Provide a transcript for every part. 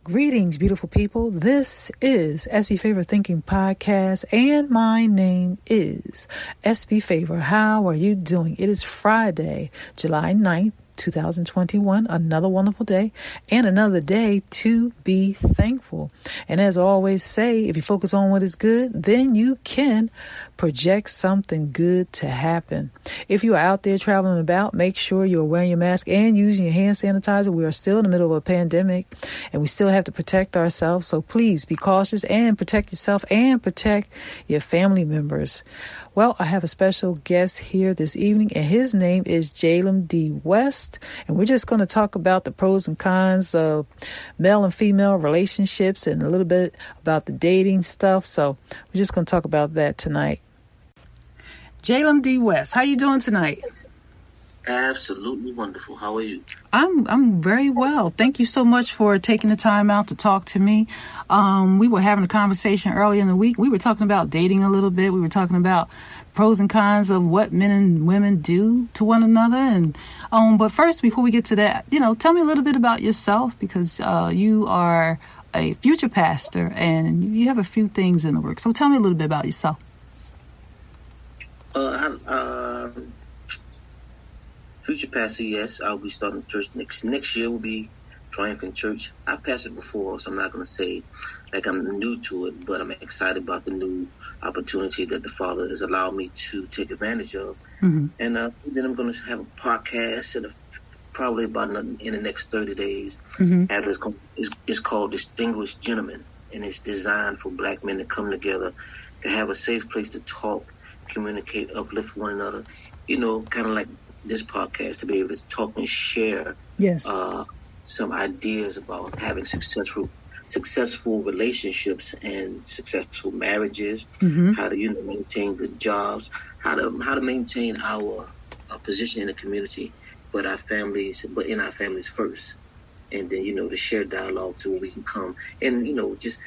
Greetings, beautiful people. This is SB Favor Thinking Podcast, and my name is SB Favor. How are you doing? It is Friday, July 9th, 2021, another wonderful day and another day to be thankful. And as I always say, if you focus on what is good, then you can project something good to happen. If you are out there traveling about, make sure you're wearing your mask and using your hand sanitizer. We are still in the middle of a pandemic and we still have to protect ourselves. So please be cautious and protect yourself and protect your family members. Well, I have a special guest here this evening, and his name is Jaalam D. West, and we're just going to talk about the pros and cons of male and female relationships and a little bit about the dating stuff. So we're just going to talk about that tonight. Jaalam D. West, how you doing tonight? Absolutely wonderful. How are you? I'm very well. Thank you so much for taking the time out to talk to me. We were having a conversation earlier in the week. We were talking about dating a little bit. We were talking about pros and cons of what men and women do to one another. And but first, before we get to that, tell me a little bit about yourself, because you are a future pastor and you have a few things in the works. So tell me a little bit about yourself. Future pastor, yes. I'll be starting church next year. Will be Triumphant Church. I've pastored before, so I'm not going to say like I'm new to it, but I'm excited about the new opportunity that the Father has allowed me to take advantage of. Mm-hmm. And then I'm going to have a podcast probably about in the next 30 days. Mm-hmm. It's called Distinguished Gentlemen, and it's designed for black men to come together, to have a safe place to talk, communicate, uplift one another. Kind of like this podcast, to be able to talk and share some ideas about having successful relationships and successful marriages, mm-hmm. how to maintain good jobs, how to maintain our position in the community, but in our families first, and then to share dialogue to where we can come and just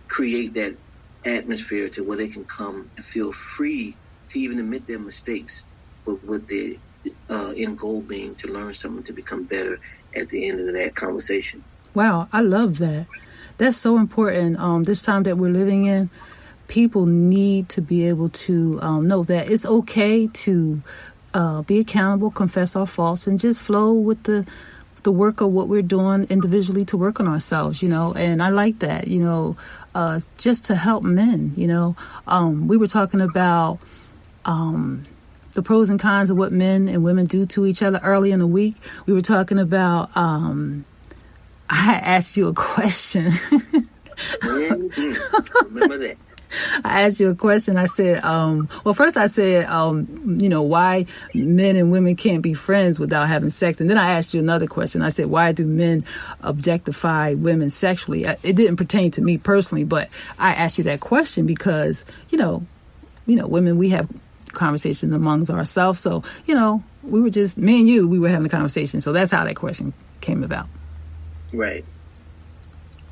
create that atmosphere to where they can come and feel free to even admit their mistakes, but with the end goal being to learn something, to become better at the end of that conversation. Wow, I love that. That's so important. This time that we're living in, people need to be able to know that it's okay to be accountable, confess our faults, and just flow with the work of what we're doing individually to work on ourselves, and I like that, just to help men, we were talking about the pros and cons of what men and women do to each other early in the week. We were talking about, I asked you a question. Remember that. I asked you a question. I said, first I said, why men and women can't be friends without having sex. And then I asked you another question. I said, why do men objectify women sexually? It didn't pertain to me personally, but I asked you that question because, women, we have conversations amongst ourselves. So, we were just, me and you, we were having a conversation. So that's how that question came about. Right.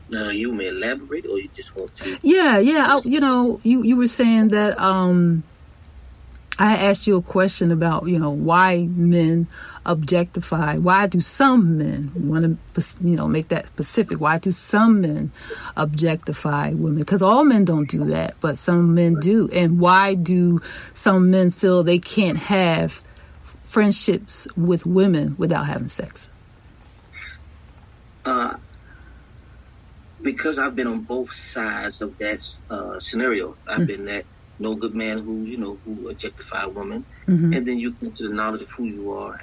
Now, you may elaborate, or you just want to? Yeah. You were saying that I asked you a question about, why men objectify. Why do some men, want to, make that specific? Why do some men objectify women? Because all men don't do that, but some men do. And why do some men feel they can't have friendships with women without having sex? Because I've been on both sides of that scenario. I've been that no good man who objectify a woman, mm-hmm. and then you come to the knowledge of who you are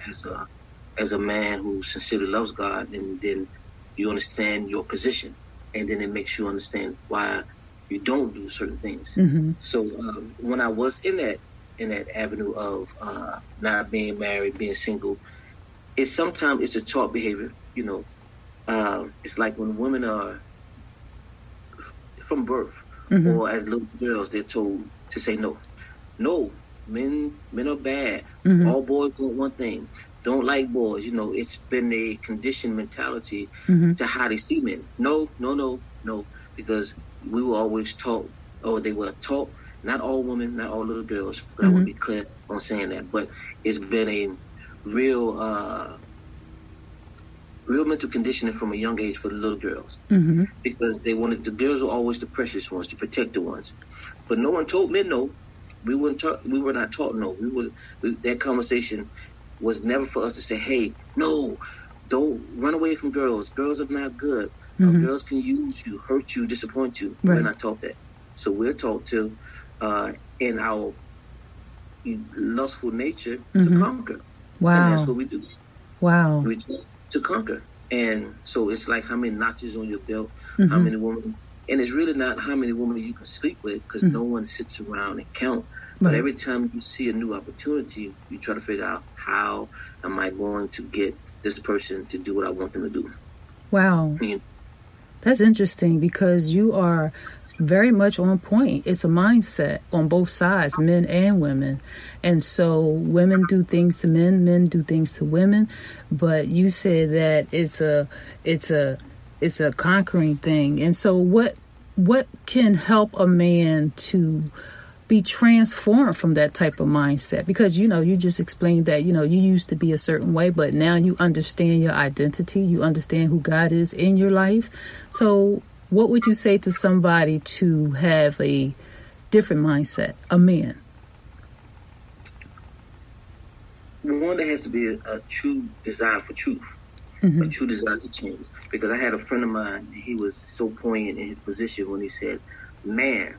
as a man who sincerely loves God, and then you understand your position, and then it makes you understand why you don't do certain things. Mm-hmm. So when I was in that avenue of not being married, being single, sometimes it's a taught behavior. It's like when women are from birth, mm-hmm. or as little girls, they're told to say no. Men are bad. Mm-hmm. All boys want one thing. Don't like boys. It's been a conditioned mentality, mm-hmm. to how they see men. No, because we were always taught, or they were taught, not all women, not all little girls, mm-hmm. I want to be clear on saying that, but it's been a real real mental conditioning from a young age for the little girls, Mm-hmm. because the girls were always the precious ones, the protected ones. But no one told men no. We were not taught no. That conversation was never for us to say, hey, no, don't run away from girls. Girls are not good. Mm-hmm. Girls can use you, hurt you, disappoint you. Right. We're not taught that. So we're taught to, in our lustful nature, Mm-hmm. to conquer. Wow. And that's what we do. Wow. We to conquer. And so it's like how many notches on your belt, Mm-hmm. how many women. And it's really not how many women you can sleep with, because Mm-hmm. no one sits around and count. But Right. every time you see a new opportunity, you try to figure out, how am I going to get this person to do what I want them to do? Wow. You know? That's interesting, because you are very much on point. It's a mindset on both sides, men and women. And so women do things to men, men do things to women. But you said that it's a conquering thing. And so what can help a man to be transformed from that type of mindset? Because, you just explained that, you used to be a certain way, but now you understand your identity. You understand who God is in your life. So what would you say to somebody to have a different mindset, a man? One, there has to be a true desire for truth, Mm-hmm. a true desire to change. Because I had a friend of mine, he was so poignant in his position when he said, man,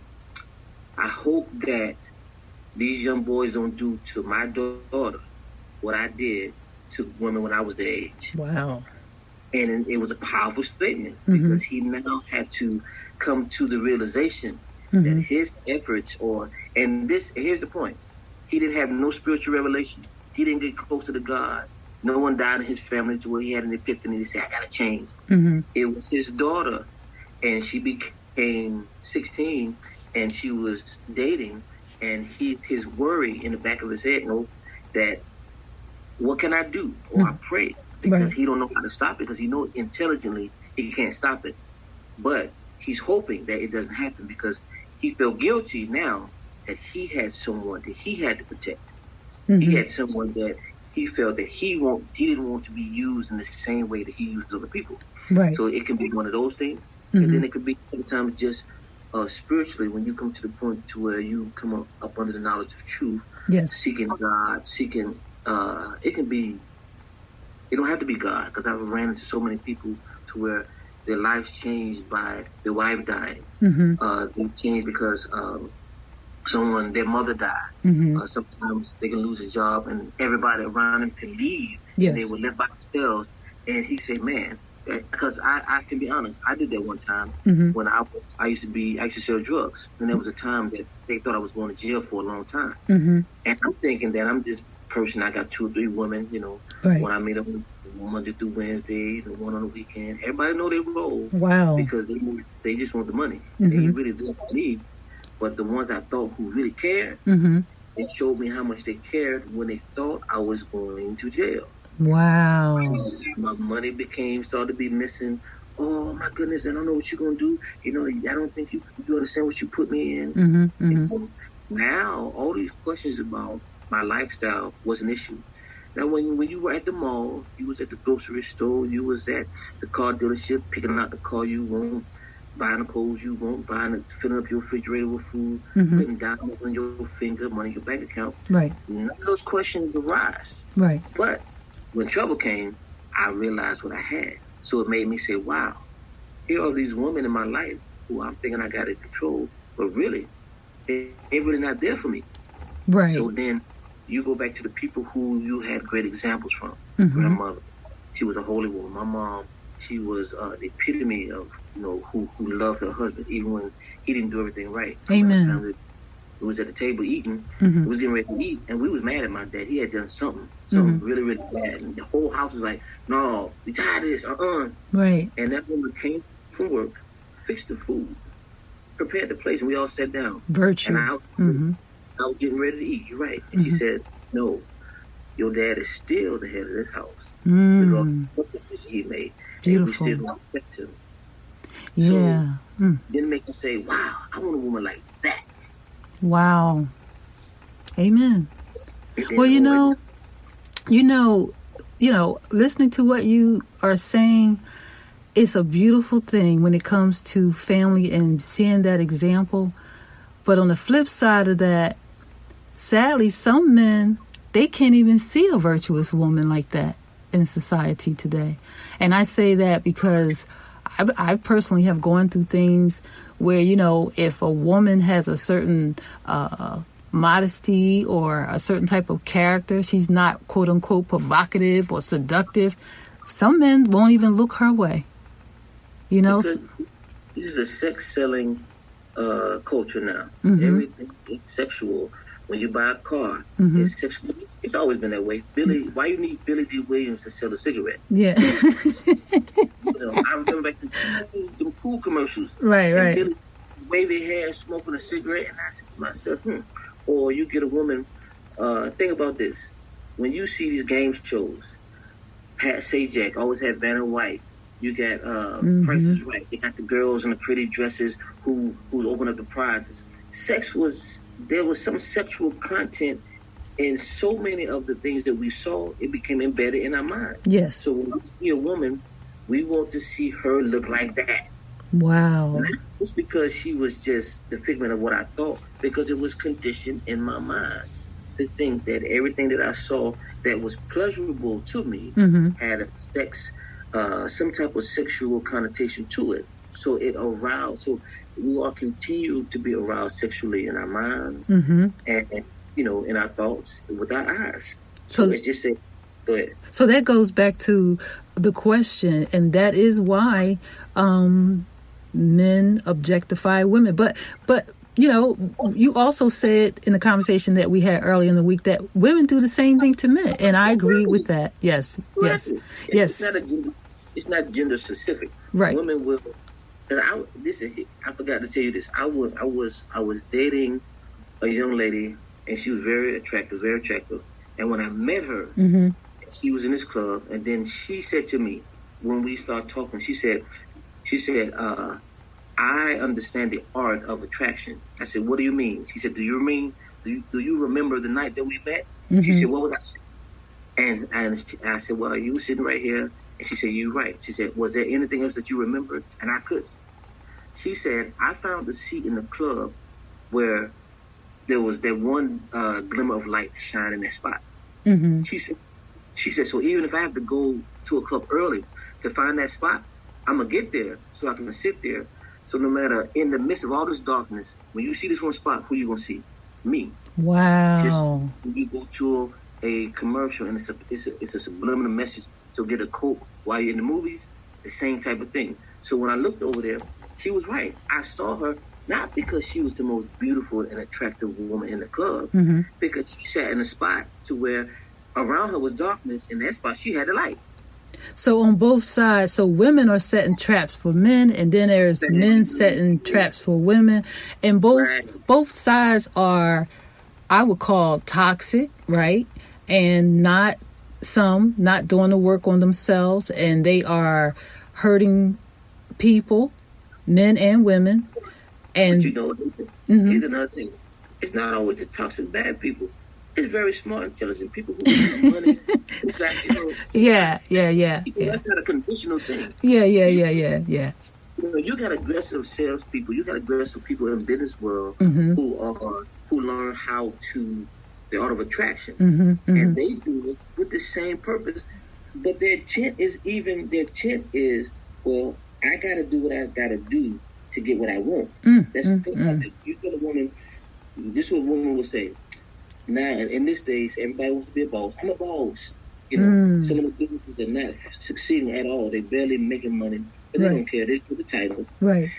I hope that these young boys don't do to my daughter what I did to women when I was their age. Wow. And it was a powerful statement, Mm-hmm. because he now had to come to the realization Mm-hmm. that his efforts here's the point. He didn't have no spiritual revelation. He didn't get closer to God. No one died in his family to where he had an epiphany to say, I gotta change. Mm-hmm. It was his daughter, and she became 16, and she was dating, and his worry in the back of his head, that what can I do? Or I pray, because Right. he don't know how to stop it, because he knows intelligently he can't stop it. But he's hoping that it doesn't happen, because he felt guilty now that he had someone that he had to protect. Mm-hmm. He had someone that he felt that he didn't want to be used in the same way that he used other people. Right. So it can be one of those things. Mm-hmm. And then it could be sometimes just spiritually, when you come to the point to where you come up under the knowledge of truth, Yes. seeking God, it can be, it don't have to be God, because I've ran into so many people to where their lives changed by their wife dying. Mm-hmm. They changed because their mother died. Mm-hmm. Sometimes they can lose a job, and everybody around them can leave. Yes. And they were left by themselves. And he said, man, because I can be honest, I did that one time. Mm-hmm. When I used to sell drugs, and there was a time that they thought I was going to jail for a long time. Mm-hmm. And I'm thinking that I'm this person, I got 2 or 3 women, Right. when I meet them Monday through Wednesday, and one on the weekend. Everybody know their role. Wow. Because they just want the money. Mm-hmm. They really do need. But the ones I thought who really cared, Mm-hmm. it showed me how much they cared when they thought I was going to jail. Wow. My money started to be missing. Oh my goodness, I don't know what you're gonna do. I don't think you understand what you put me in. Mm-hmm. Mm-hmm. Now all these questions about my lifestyle was an issue. Now when you were at the mall, you was at the grocery store, you was at the car dealership picking out the car you want, buying the clothes you want, filling up your refrigerator with food, Mm-hmm. putting diamonds on your finger, money in your bank account. Right. None of those questions arise. Right. But when trouble came, I realized what I had. So it made me say, wow, here are these women in my life who I'm thinking I got in control, but really, they're really not there for me. Right. So then you go back to the people who you had great examples from. Mm-hmm. Grandmother, she was a holy woman. My mom, she was the epitome of, who loved her husband, even when he didn't do everything right. Amen. We was at the table eating, Mm-hmm. we was getting ready to eat, and we was mad at my dad. He had done something Mm-hmm. really, really bad. And the whole house was like, no, we tired of this, Right. And that woman came from work, fixed the food, prepared the place, and we all sat down. Virtue. And I Mm-hmm. was getting ready to eat, you're right. And Mm-hmm. she said, no, your dad is still the head of this house. Mm. Because of what decision he made. Beautiful. And we still respect him. Yeah. So, then make you say, wow, I want a woman like that. Wow. Amen. Well, listening to what you are saying, it's a beautiful thing when it comes to family and seeing that example. But on the flip side of that, sadly, some men, they can't even see a virtuous woman like that in society today. And I say that because I personally have gone through things where, if a woman has a certain modesty or a certain type of character, she's not, quote unquote, provocative or seductive, some men won't even look her way. Because this is a sex-selling culture now. Mm-hmm. Everything is sexual. When you buy a car, it's sexual. It's always been that way. Why you need Billy D. Williams to sell a cigarette? Yeah. I remember back the pool commercials. Right. Billy wavy hair, smoking a cigarette, and I said to myself, Or you get a woman. Think about this: when you see these game shows, Pat Sajak always had Vanna White. You got Price is Right. They got the girls in the pretty dresses who open up the prizes. There was some sexual content in so many of the things that we saw. It became embedded in our mind. Yes. So when we see a woman, we want to see her look like that. Wow. Not just because she was just the figment of what I thought, because it was conditioned in my mind to think that everything that I saw that was pleasurable to me had a some type of sexual connotation to it. So it aroused. So we all continue to be aroused sexually in our minds and in our thoughts with our eyes. So it's just a, go ahead. So that goes back to the question, and that is why men objectify women. But you also said in the conversation that we had earlier in the week that women do the same thing to men, and I agree with that. Yes. It's not gender specific. Right. Women will. And I forgot to tell you this. I was dating a young lady, and she was very attractive. And when I met her, she was in this club, and then she said to me, when we started talking, she said, I understand the art of attraction. I said, what do you mean? She said, do you remember the night that we met? She said, what was I saying? And I said, well, you were sitting right here. And she said, you're right. She said, was there anything else that you remembered? And I couldn't. She said, I found a seat in the club where there was that one glimmer of light shining in that spot. She said, so even if I have to go to a club early to find that spot, I'm going to get there so I can sit there. So no matter in the midst of all this darkness, when you see this one spot, who you going to see? Me. Wow. Just when you go to a commercial and it's a subliminal message to get a Coke while you're in the movies, the same type of thing. So when I looked over there, she was right. I saw her not because she was the most beautiful and attractive woman in the club, because she sat in a spot to where around her was darkness, and that spot she had the light. So on both sides, so women are setting traps for men, and then there's men setting traps for women, and both sides are, I would call, toxic, right? And not doing the work on themselves, and they are hurting people, men and women. And but here's another thing: it's not always the toxic bad people. It's very smart, intelligent people who have money. Who got, Yeah. That's not a conditional thing. Yeah. You got aggressive salespeople. You got aggressive people in the business world who learn how to the art of attraction, and they do it with the same purpose. But their intent is, well, I got to do what I got to do to get what I want. That's the thing about it. You get a woman. This is what a woman will say. Now, in this days, everybody wants to be a boss. I'm a boss. Some of the businesses are not succeeding at all. They're barely making money, but they don't care. They get the title. Right.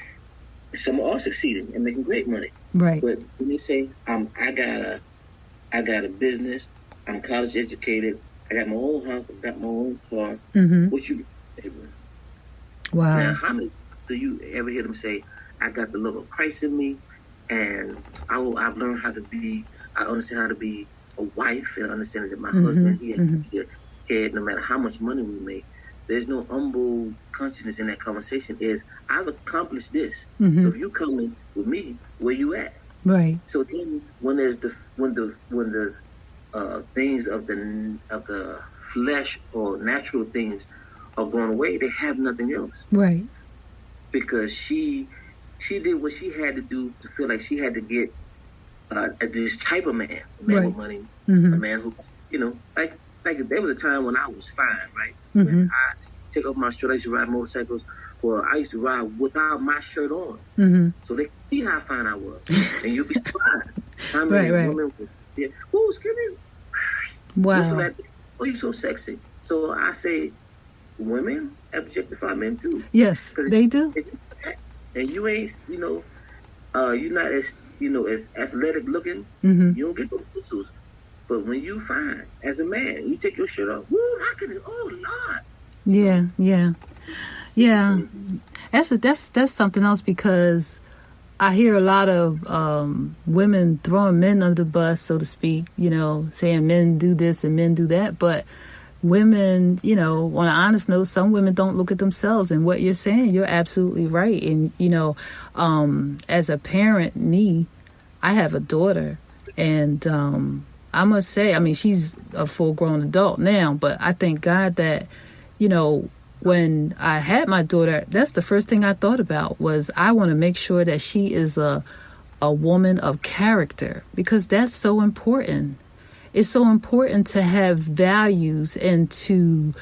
Some are succeeding and making great money. Right. But when they say, I got a business, I'm college educated, I got my own house, I got my own car, what you doing? Wow. Now, how many do you ever hear them say, I got the love of Christ in me, and I've learned how to be, I understand how to be a wife, and understand that my husband, he has to be a head no matter how much money we make. There's no humble consciousness in that conversation. I've accomplished this. So if you come in with me, where you at? Right. So then when there's things of the flesh or natural things are going away, they have nothing else. Right. Because she did what she had to do to feel like she had to get this type of man, a man with money, a man who, like there was a time when I was fine, right? When I take off my shirt, I used to ride motorcycles. Well, I used to ride without my shirt on, so they could see how fine I was, and you'd be surprised how many women would, oh, excuse me, wow, like, oh, you're so sexy. So I say, women objectify men too. Yes, they do. And you ain't, you're not as, as athletic looking. You don't get those whistles. But when you find, as a man, you take your shirt off. Woo, how can it? Oh Lord. Yeah. That's something else, because I hear a lot of women throwing men under the bus, so to speak. Saying men do this and men do that, but women, on an honest note, some women don't look at themselves. And what you're saying, you're absolutely right. And, as a parent, I have a daughter, and I must say, she's a full-grown adult now, but I thank God that, when I had my daughter, that's the first thing I thought about was I want to make sure that she is a woman of character, because that's so important. It's so important to have values and to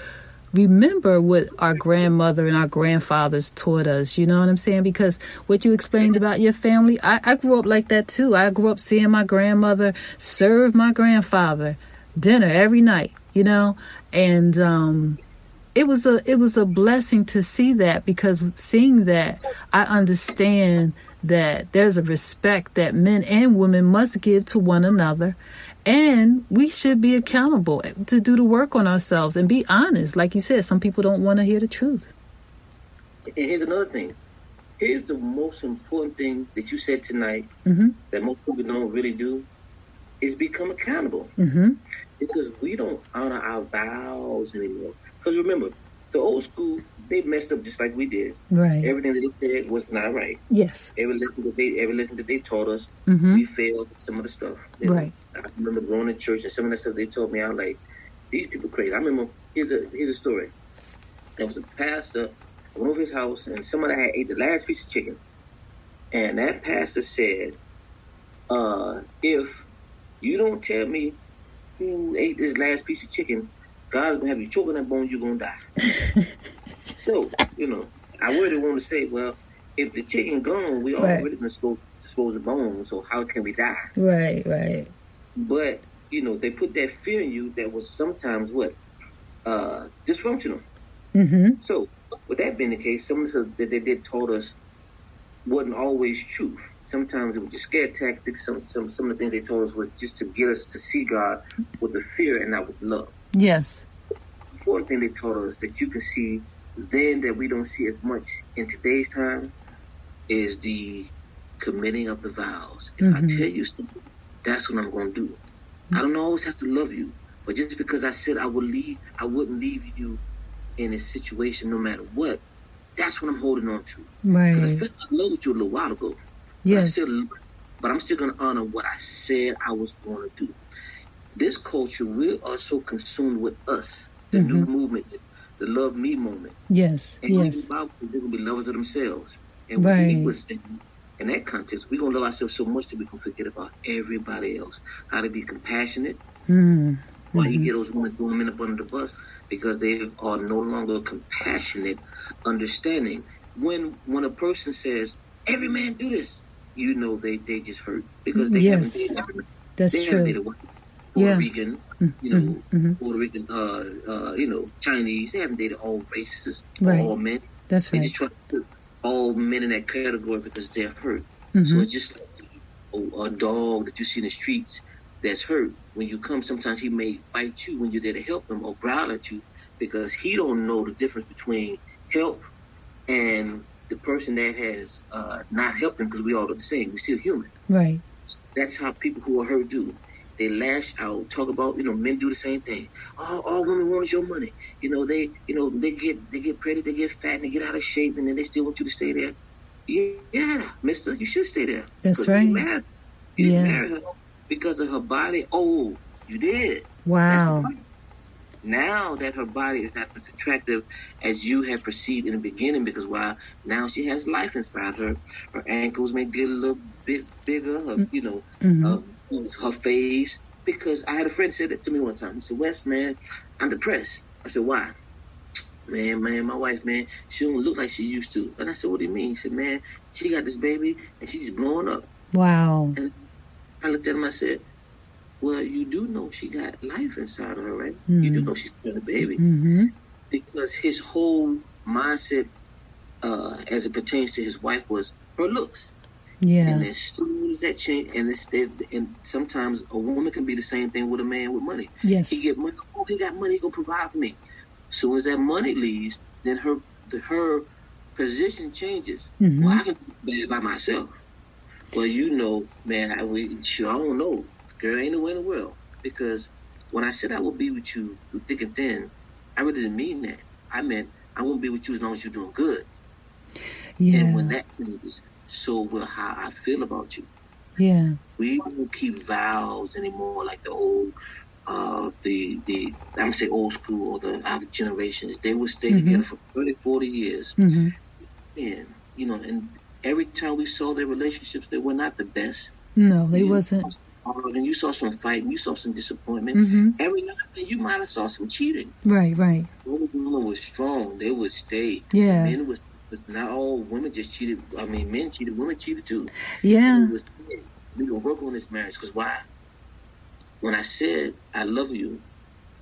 remember what our grandmother and our grandfathers taught us. You know what I'm saying? Because what you explained about your family, I grew up like that too. I grew up seeing my grandmother serve my grandfather dinner every night, and it was a blessing to see that, because seeing that, I understand that there's a respect that men and women must give to one another. And we should be accountable to do the work on ourselves and be honest. Like you said, some people don't want to hear the truth. And here's another thing. Here's the most important thing that you said tonight that most people don't really do is become accountable. Because we don't honor our vows anymore. Because remember, the old school, they messed up just like we did. Right. Everything that they said was not right. Yes. Every lesson that they taught us, we failed some of the stuff. Right. I remember going to church and some of the stuff they told me, I was like, these people crazy. I remember, here's a story. There was a pastor, I went over his house, and somebody had ate the last piece of chicken. And that pastor said, if you don't tell me who ate this last piece of chicken, God's going to have you choking that bone, you're going to die. So, I really want to say, well, if the chicken gone, we already going to dispose of bones, so how can we die? Right. But, they put that fear in you that was sometimes dysfunctional. So, with that being the case, some of the stuff that they did taught us wasn't always true. Sometimes it was just scare tactics. Some of the things they told us was just to get us to see God with the fear and not with love. Yes. The fourth thing they taught us that you can see then that we don't see as much in today's time is the committing of the vows. If I tell you something, that's what I'm going to do. I don't always have to love you, but just because I said I wouldn't leave you in a situation no matter what, that's what I'm holding on to. Right. Because I loved you a little while ago. Yes. But I'm still going to honor what I said I was going to do. This culture, we are so consumed with us, the new movement, the love me moment. Yes. And they're going to be lovers of themselves. And what he was saying, in that context, we're going to love ourselves so much that we can forget about everybody else. How to be compassionate. Why you get those women throwing men up under the bus? Because they are no longer compassionate, understanding. When a person says, every man do this, they just hurt. Because they haven't dated every man. That's they true. Haven't dated Puerto Rican, Puerto Rican, Chinese. They haven't dated all races, all men. That's right. They just try to put all men in that category because they're hurt. So it's just like a dog that you see in the streets that's hurt. When you come, sometimes he may bite you when you're there to help him or growl at you because he don't know the difference between help and the person that has not helped him, because we all are the same. We're still human. Right. That's how people who are hurt do. They lash out, talk about, men do the same thing. All women want is your money. They get pretty, they get fat, and they get out of shape, and then they still want you to stay there. Yeah, mister, you should stay there. That's right. You didn't marry her because of her body. Oh, you did. Wow. now that her body is not as attractive as you had perceived in the beginning, because while now she has life inside her, her ankles may get a little bit bigger, her face. Because I had a friend say that to me one time. He said, "Wes, man, I'm depressed." I said, "Why?" Man, my wife, man, she don't look like she used to. And I said, "What do you mean?" He said, "Man, she got this baby and she's just blowing up." Wow. And I looked at him, I said, "Well, you do know she got life inside of her, right? Mm-hmm. You do know she's still a baby." Mm-hmm. Because his whole mindset, as it pertains to his wife, was her looks. Yeah. And as soon as that change, and sometimes a woman can be the same thing with a man with money. Yes. He get money. Oh, he got money. He gonna provide for me. As soon as that money leaves, then her position changes. Mm-hmm. Well, I can do bad by myself. Well, man, I don't know. Girl, ain't nowhere in the world. Because when I said I will be with you through thick and thin, I really didn't mean that. I meant I won't be with you as long as you're doing good. Yeah. And when that changes, so will how I feel about you. Yeah. We don't keep vows anymore like the old, I'm gonna say old school or the other generations. They would stay together for 30, 40 years. Mm-hmm. And, and every time we saw their relationships, they were not the best. No, they wasn't. And you saw some fighting, you saw some disappointment. Mm-hmm. Every now and then you might have saw some cheating. Right. Those women were strong. They would stay. Yeah. Men was not all women just cheated. I mean, men cheated. Women cheated too. Yeah. We gonna work on this marriage. Because why? When I said I love you,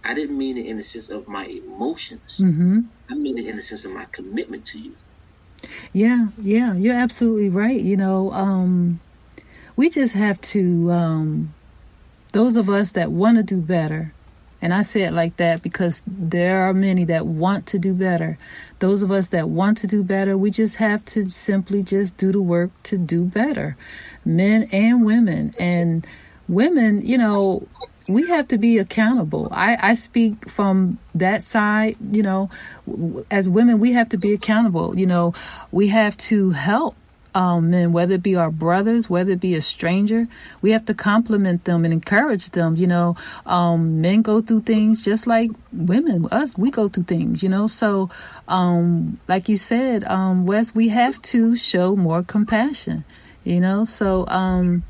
I didn't mean it in the sense of my emotions. Mm-hmm. I mean it in the sense of my commitment to you. Yeah. You're absolutely right. We just have to, those of us that want to do better, and I say it like that because there are many that want to do better. Those of us that want to do better, we just have to simply just do the work to do better. Men and women. And women, we have to be accountable. I speak from that side, as women, we have to be accountable. We have to help men, whether it be our brothers, whether it be a stranger. We have to compliment them and encourage them. Men go through things just like women, we go through things, So, like you said, Wes, we have to show more compassion, So,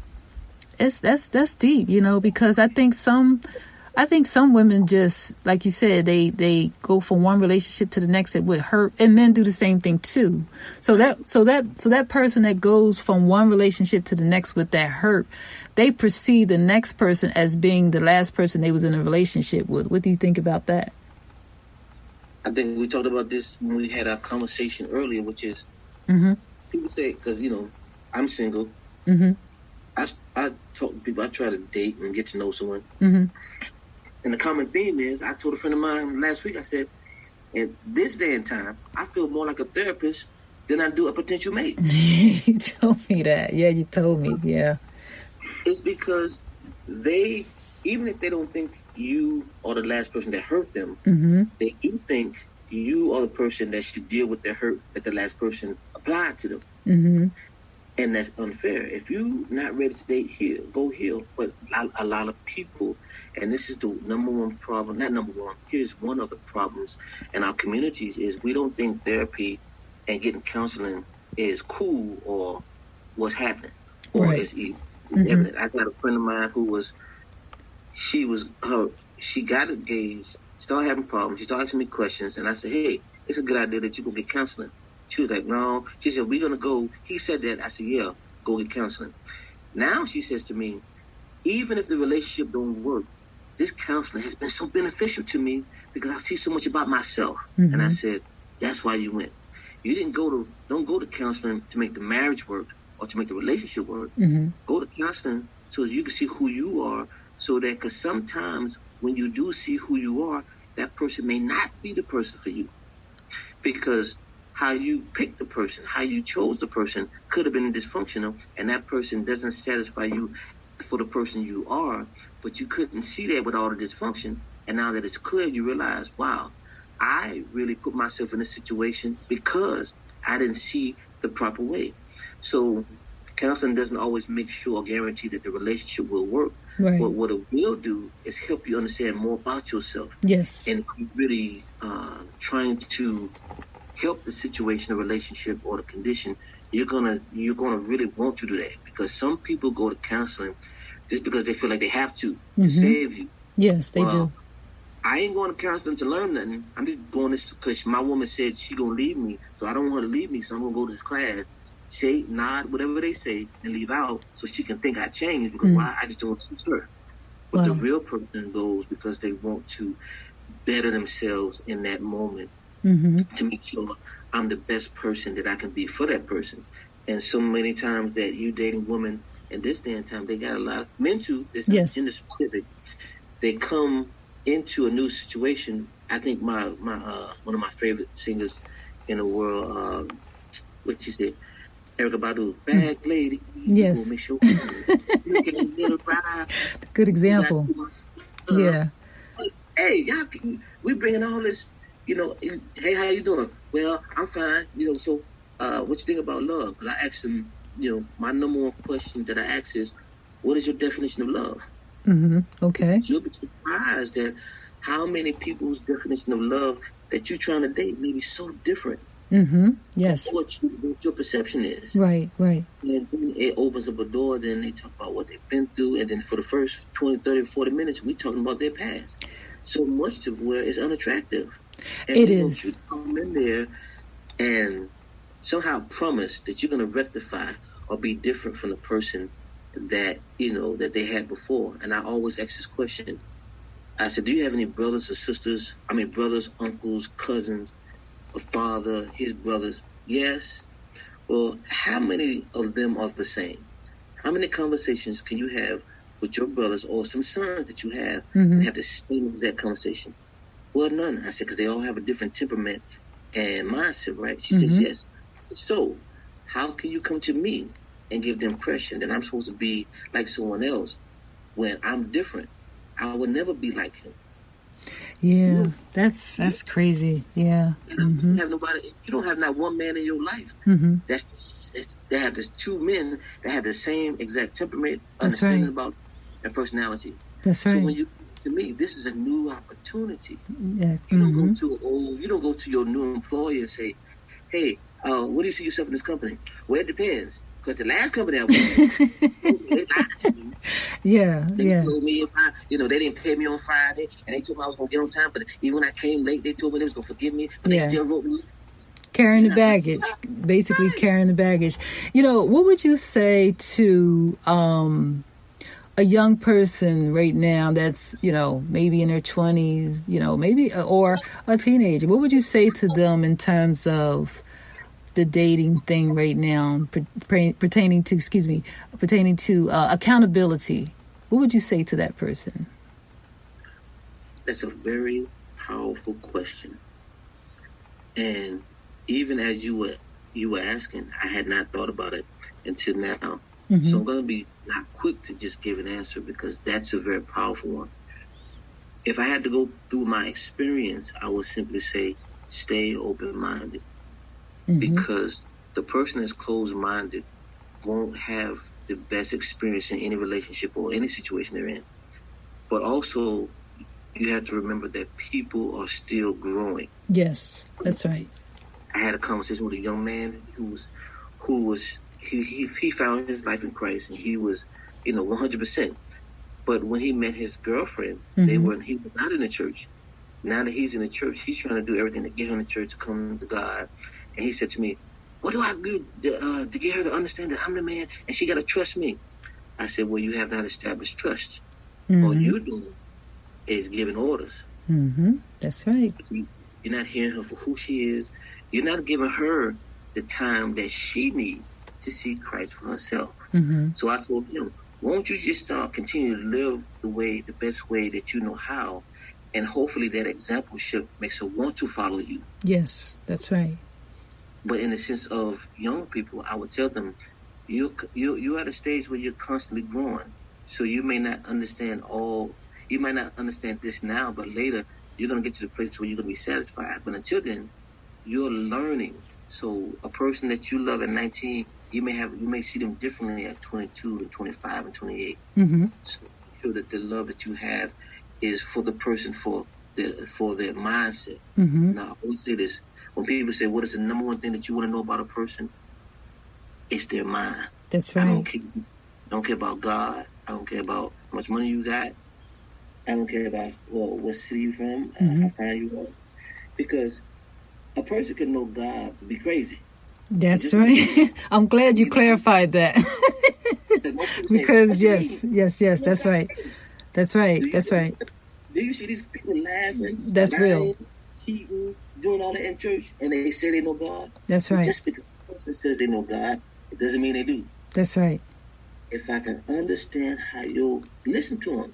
that's deep, because I think some women just, like you said, they go from one relationship to the next that would hurt, and men do the same thing too. So that person that goes from one relationship to the next with that hurt, they perceive the next person as being the last person they was in a relationship with. What do you think about that? I think we talked about this when we had our conversation earlier, which is people say, because I'm single. Mm-hmm. I talk to people. I try to date and get to know someone. Mm-hmm. And the common theme is, I told a friend of mine last week, I said, in this day and time, I feel more like a therapist than I do a potential mate. You told me that. Yeah, you told me. Yeah. It's because they, even if they don't think you are the last person that hurt them, they do think you are the person that should deal with the hurt that the last person applied to them. Mm-hmm. And that's unfair. If you're not ready to date, go heal. But a lot of people, and this is the number one problem, not number one, here's one of the problems in our communities, is we don't think therapy and getting counseling is cool or what's happening or is evident. I got a friend of mine who she got engaged, started having problems, she started asking me questions, and I said, hey, it's a good idea that you go get counseling. She was like, no. She said, we're going to go. He said that. I said, yeah, go get counseling. Now she says to me, even if the relationship don't work, this counseling has been so beneficial to me because I see so much about myself. Mm-hmm. And I said, that's why you went. You don't go to counseling to make the marriage work or to make the relationship work. Mm-hmm. Go to counseling so you can see who you are, so that, because sometimes when you do see who you are, that person may not be the person for you. Because how you picked the person, how you chose the person could have been dysfunctional, and that person doesn't satisfy you for the person you are, but you couldn't see that with all the dysfunction. And now that it's clear, you realize, wow, I really put myself in a situation because I didn't see the proper way. So counseling doesn't always make sure or guarantee that the relationship will work. Right. But what it will do is help you understand more about yourself. Yes. And really trying to help the situation, the relationship, or the condition, you're gonna really want to do that, because some people go to counseling just because they feel like they have to save you. Yes, they do. I ain't going to counseling to learn nothing. I'm just going this because my woman said she gonna leave me, so I don't want her to leave me. So I'm gonna go to this class, say, nod, whatever they say, and leave out, so she can think I changed. Because why? I just don't want to teach her. But the real person goes because they want to better themselves in that moment to make sure I'm the best person that I can be for that person. And so many times that you dating women in this day and time, they got a lot of men too. It's not gender specific. They come into a new situation. I think my one of my favorite singers in the world, what she said, Erykah Badu, bad lady. Yes. Make sure good example. Yeah. Hey, y'all, we bringing all this, hey, how you doing? Well, I'm fine. So what you think about love? Because I asked them, my number one question that I ask is, what is your definition of love? Okay. You'll be surprised at how many people's definition of love that you're trying to date may be so different. Yes. What your perception is. Right. And then it opens up a door, then they talk about what they've been through, and then for the first 20, 30, 40 minutes, we talking about their past. So much to where it's unattractive. And it is. You come in there and somehow promise that you're going to rectify or be different from the person that, that they had before. And I always ask this question. I said, do you have any brothers or sisters? I mean, brothers, uncles, cousins, a father, his brothers? Yes. Well, how many of them are the same? How many conversations can you have with your brothers or some sons that you have and have the same exact conversation? Well, none. I said, because they all have a different temperament and mindset, right? She says, yes. I said, so how can you come to me and give the impression that I'm supposed to be like someone else when I'm different? I would never be like him. Yeah, that's crazy. Yeah. You don't have nobody. You don't have not one man in your life. They have this two men that have the same exact temperament, understanding about their personality. That's right. So when you, to me, this is a new opportunity. Yeah. You don't go to your new employer and say, hey, what do you see yourself in this company? Well, it depends. Because the last company I worked at, they lied to me. They told me they didn't pay me on Friday, and they told me I was going to get on time, but even when I came late, they told me they was going to forgive me, but they still wrote me. Carrying the baggage, basically carrying the baggage. What would you say to a young person right now that's, maybe in their 20s, maybe, or a teenager? What would you say to them in terms of the dating thing right now, pertaining to accountability? What would you say to that person? That's a very powerful question. And even as you were asking, I had not thought about it until now. So I'm going to be not quick to just give an answer, because that's a very powerful one. If I had to go through my experience, I would simply say, stay open-minded. Because the person that's closed-minded won't have the best experience in any relationship or any situation they're in. But also, you have to remember that people are still growing. Yes, that's right. I had a conversation with a young man who found his life in Christ, and he was, 100%. But when he met his girlfriend, he was not in the church. Now that he's in the church, he's trying to do everything to get her in the church to come to God. And he said to me, what do I do to get her to understand that I'm the man and she got to trust me? I said, well, you have not established trust. All you're doing is giving orders. That's right. You're not hearing her for who she is. You're not giving her the time that she needs to see Christ for herself. So I told him, won't you just continue to live the best way that you know how, and hopefully that exampleship makes her want to follow you. Yes, that's right. But in the sense of young people, I would tell them, you're at a stage where you're constantly growing. So you may not understand you might not understand this now, but later you're going to get to the place where you're going to be satisfied. But until then, you're learning. So a person that you love at 19 you may see them differently at 22 and 25 and 28. Mm-hmm. So make sure that the love that you have is for the person, for their mindset. Mm-hmm. Now, I always say this: when people say, "What is the number one thing that you want to know about a person?" It's their mind. That's right. I don't care about God. I don't care about how much money you got. I don't care about what city you from, how far you are, because a person can know God and be crazy. That's right. I'm glad you clarified that. Because yes, that's right. That's right. That's right. Do you see these people laughing? That's real. Cheating, doing all that in church, and they say they know God? That's right. Just because a person says they know God, it doesn't mean they do. That's right. If I can understand how you listen to them,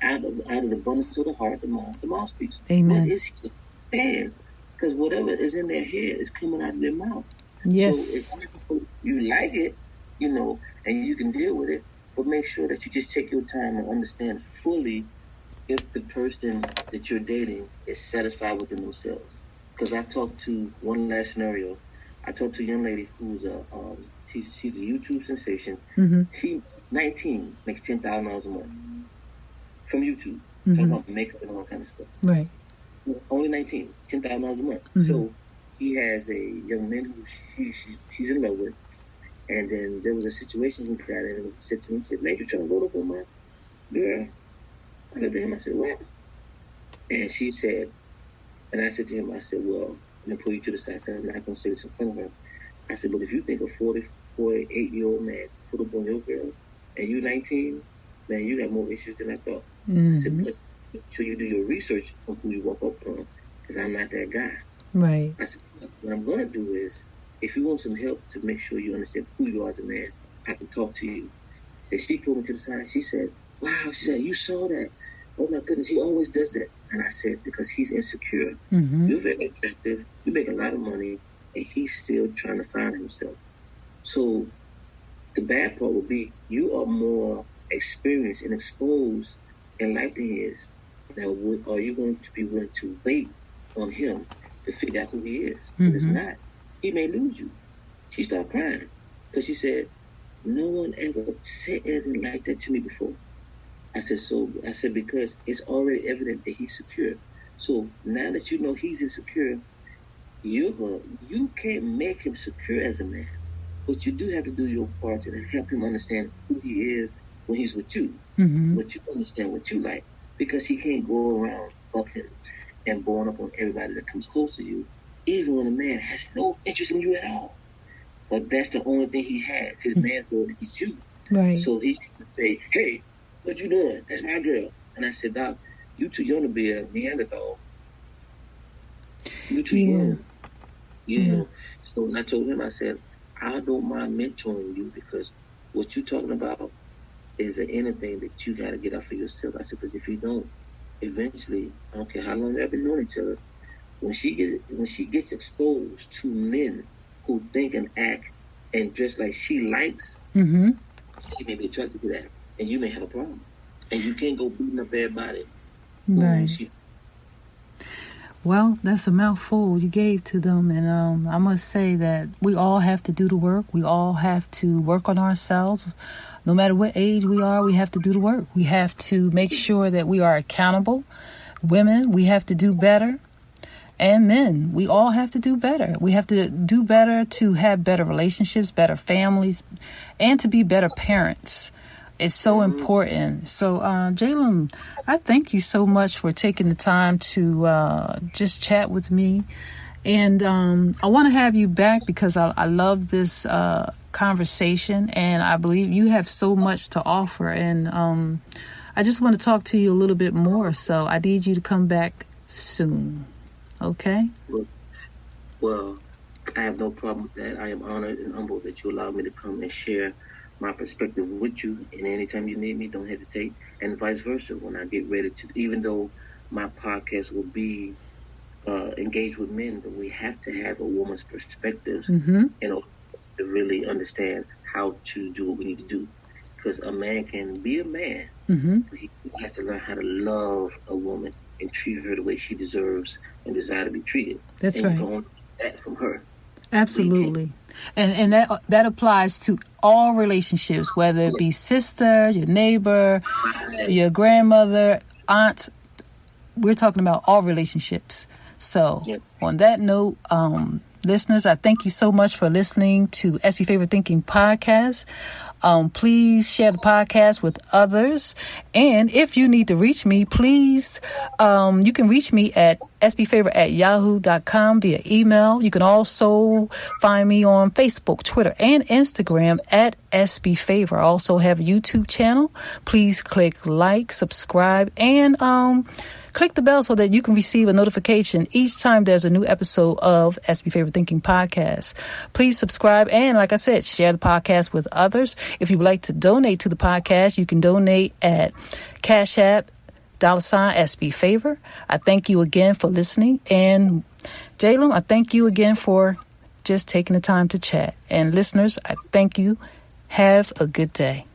out of the abundance of the heart, the mouth speaks. Amen. What is he saying? Because whatever is in their head is coming out of their mouth. Yes. So if you like it, and you can deal with it, but make sure that you just take your time and understand fully if the person that you're dating is satisfied within themselves. Because I talked to one last scenario. I talked to a young lady who's she's a YouTube sensation. Mm-hmm. She's 19, makes $10,000 a month from YouTube. Mm-hmm. Talking about makeup and all kind of stuff. Right. Only 19, $10,000 a month. Mm-hmm. So he has a young man who she's in love with. And then there was a situation he got in, and he said to me, he said, "Man, you trying to roll up on my girl?" I looked at him, I said, "What?" And she said, and I said to him, I said, "Well, let me pull you to the side." I said, "I'm not going to say this in front of her." I said, "But if you think a 48-year-old man put up on your girl, and you 19, man, you got more issues than I thought." Mm-hmm. I said, "But make sure you do your research on who you walk up on, because I'm not that guy." Right. I said, "What I'm going to do is, if you want some help to make sure you understand who you are as a man, I can talk to you." And she pulled me to the side. She said, "Wow," she said, "you saw that. Oh my goodness, he always does that." And I said, "Because he's insecure. Mm-hmm. You're very attractive. You make a lot of money, and he's still trying to find himself." So the bad part would be you are more experienced and exposed in life than he is. Now, are you going to be willing to wait on him to figure out who he is? Because if not, he may lose you. She started crying because she said, "No one ever said anything like that to me before." I said, because it's already evident that he's secure. So now that you know he's insecure, you can't make him secure as a man, but you do have to do your part to help him understand who he is when he's with you. Mm-hmm. But you understand what you like, because he can't go around bucking and blowing up on everybody that comes close to you, even when a man has no interest in you at all. But that's the only thing he has. His man thought is you. Right. So he can say, "Hey, what you doing? That's my girl." And I said, "Doc, you too young to be a Neanderthal. You too young." You know. So when I told him, I said, "I don't mind mentoring you, because what you're talking about is an inner thing that you got to get out for yourself." I said, "Because if you don't, eventually, I don't care how long they've been knowing each other, when she gets exposed to men who think and act and dress like she likes, she may be attracted to that, and you may have a problem, and you can't go beating up everybody." Right. Well, that's a mouthful you gave to them, and I must say that we all have to do the work. We all have to work on ourselves. No matter what age we are, we have to do the work. We have to make sure that we are accountable. Women, we have to do better. And men, we all have to do better. We have to do better to have better relationships, better families, and to be better parents. It's so important. So, Jaalam, I thank you so much for taking the time to just chat with me. And I want to have you back because I love this conversation, and I believe you have so much to offer. And I just want to talk to you a little bit more. So I need you to come back soon. Okay? Well, I have no problem with that. I am honored and humbled that you allowed me to come and share my perspective with you. And anytime you need me, don't hesitate. And vice versa, when I get ready to, even though my podcast will be engaged with men, but we have to have a woman's perspective in order to really understand how to do what we need to do. Because a man can be a man, but he has to learn how to love a woman and treat her the way she deserves and desire to be treated. That's and right. You can only get that from her. Absolutely. And that applies to all relationships, whether it be sister, your neighbor, your grandmother, aunt. We're talking about all relationships. So on that note, listeners, I thank you so much for listening to SB Favor Thinking Podcast. Please share the podcast with others. And if you need to reach me, please, you can reach me at sbfavor@yahoo.com via email. You can also find me on Facebook, Twitter, and Instagram at SBFavor. I also have a YouTube channel. Please click like, subscribe, and click the bell so that you can receive a notification each time there's a new episode of SB Favor Thinking Podcast. Please subscribe and, like I said, share the podcast with others. If you would like to donate to the podcast, you can donate at Cash App, $SB Favor. I thank you again for listening. And Jalen, I thank you again for just taking the time to chat. And listeners, I thank you. Have a good day.